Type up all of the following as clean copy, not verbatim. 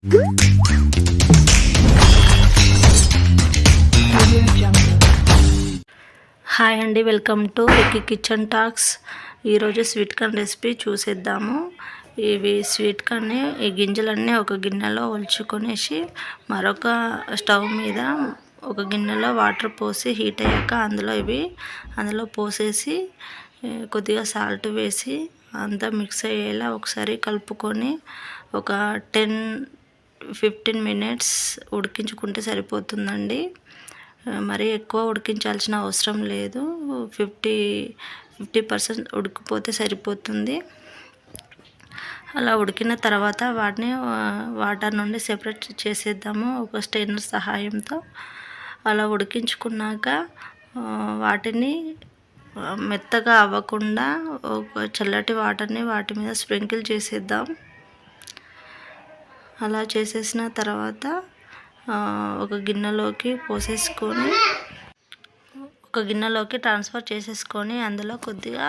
Hi అండి, welcome to Ricky kitchen talks. ఈరోజు sweet corn recipe చూసేద్దాము. ఇవి స్వీట్ కార్న్ని ఈ గింజలన్నీ ఒక గిన్నెలో ఒలుచుకొనేసి మరొక స్టవ్ మీద ఒక గిన్నెలో వాటర్ పోసి హీట్ అయ్యాక అందులో పోసేసి కొద్దిగా సాల్ట్ వేసి అంతా మిక్స్ అయ్యేలా ఒకసారి కలుపుకొని ఒక 10-15 మినిట్స్ ఉడికించుకుంటే సరిపోతుందండి. మరీ ఎక్కువ ఉడికించాల్సిన అవసరం లేదు. 50% ఉడికిపోతే సరిపోతుంది. అలా ఉడికిన తర్వాత వాటిని వాటర్ నుండి సెపరేట్ చేసేద్దాము ఒక స్టెయినర్ సహాయంతో. అలా ఉడికించుకున్నాక వాటిని మెత్తగా అవ్వకుండా ఒక చల్లటి వాటర్ని వాటి మీద స్ప్రింకిల్ చేసేద్దాం. అలా చేసేసిన తర్వాత ఒక గిన్నెలోకి ట్రాన్స్ఫర్ చేసేసుకొని అందులో కొద్దిగా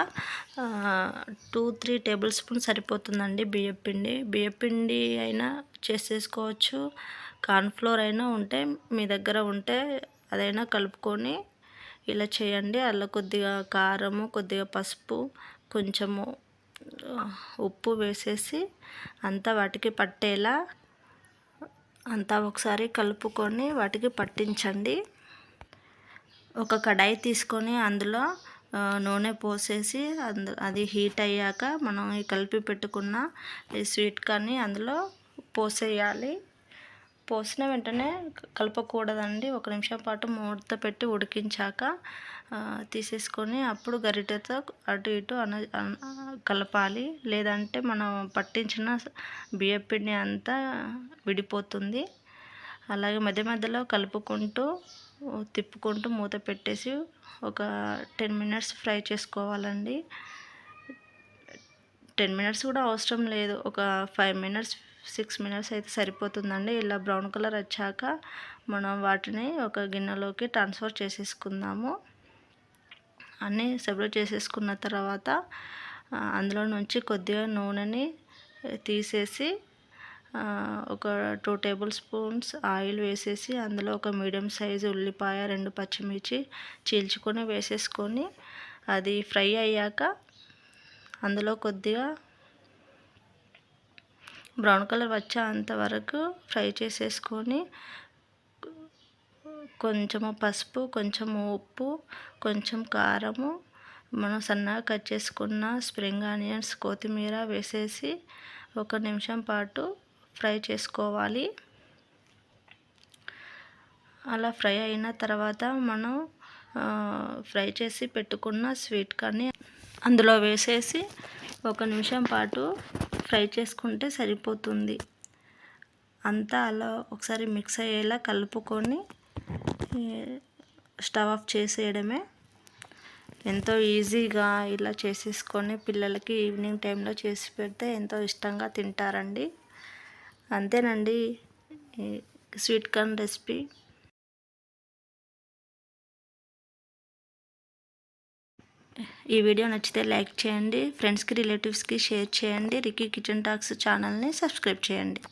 2-3 టేబుల్ స్పూన్ సరిపోతుందండి బియ్యపిండి అయినా చేసేసుకోవచ్చు. కార్న్ఫ్లోర్ అయినా ఉంటే మీ దగ్గర ఉంటే అదైనా కలుపుకొని ఇలా చేయండి. అలా కొద్దిగా కారము, కొద్దిగా పసుపు, కొంచెము ఉప్పు వేసేసి అంతా వాటికి పట్టేలా అంతా ఒకసారి కలుపుకొని వాటికి పట్టించండి. ఒక కడాయి తీసుకొని అందులో నూనె పోసేసి అది హీట్ అయ్యాక మనం ఈ కలిపి పెట్టుకున్న ఈ స్వీట్ కార్న్ని అందులో పోసేయాలి. పోసిన వెంటనే కలపకూడదండి. 1 నిమిషం పాటు మూత పెట్టి ఉడికించాక తీసేసుకొని అప్పుడు గరిటెతో అటు ఇటు కలపాలి. లేదంటే మనం పట్టించిన బియ్యపిండి అంతా విడిపోతుంది. అలాగే మధ్య మధ్యలో కలుపుకుంటూ తిప్పుకుంటూ మూత పెట్టేసి ఒక 10 మినిట్స్ ఫ్రై చేసుకోవాలండి. 10 మినిట్స్ కూడా అవసరం లేదు, ఒక 5-6 మినిట్స్ అయితే సరిపోతుందండి. ఇలా బ్రౌన్ కలర్ వచ్చాక మనం వాటిని ఒక గిన్నెలోకి ట్రాన్స్ఫర్ చేసేసుకుందాము. అన్నీ సెపరేట్ చేసేసుకున్న తర్వాత అందులో నుంచి కొద్దిగా నూనెని తీసేసి ఒక 2 టేబుల్ స్పూన్స్ ఆయిల్ వేసేసి అందులో ఒక మీడియం సైజు ఉల్లిపాయ, 2 పచ్చిమిర్చి చీల్చుకొని వేసేసుకొని అది ఫ్రై అయ్యాక అందులో కొద్దిగా బ్రౌన్ కలర్ వచ్చేంత వరకు ఫ్రై చేసేసుకొని కొంచెము పసుపు, కొంచెము ఉప్పు, కొంచెం కారము, మనం సన్నగా కట్ చేసుకున్న స్ప్రింగ్ ఆనియన్స్, కొత్తిమీర వేసేసి 1 నిమిషం పాటు ఫ్రై చేసుకోవాలి. అలా ఫ్రై అయిన తర్వాత మనం ఫ్రై చేసి పెట్టుకున్న స్వీట్ కార్న్ని అందులో వేసేసి 1 నిమిషం పాటు ఫ్రై చేసుకుంటే సరిపోతుంది. అంతా అలా ఒకసారి మిక్స్ అయ్యేలా కలుపుకొని స్టవ్ ఆఫ్ చేసేయడమే. ఎంతో ఈజీగా ఇలా చేసేసుకొని పిల్లలకి ఈవినింగ్ టైంలో చేసి పెడితే ఎంతో ఇష్టంగా తింటారండి. అంతేనండి స్వీట్ కార్న్ రెసిపీ. ఈ వీడియో నచ్చితే లైక్ చేయండి, ఫ్రెండ్స్కి రిలేటివ్స్కి షేర్ చేయండి. రికీ కిచెన్ టాక్స్ ఛానల్ని సబ్స్క్రైబ్ చేయండి.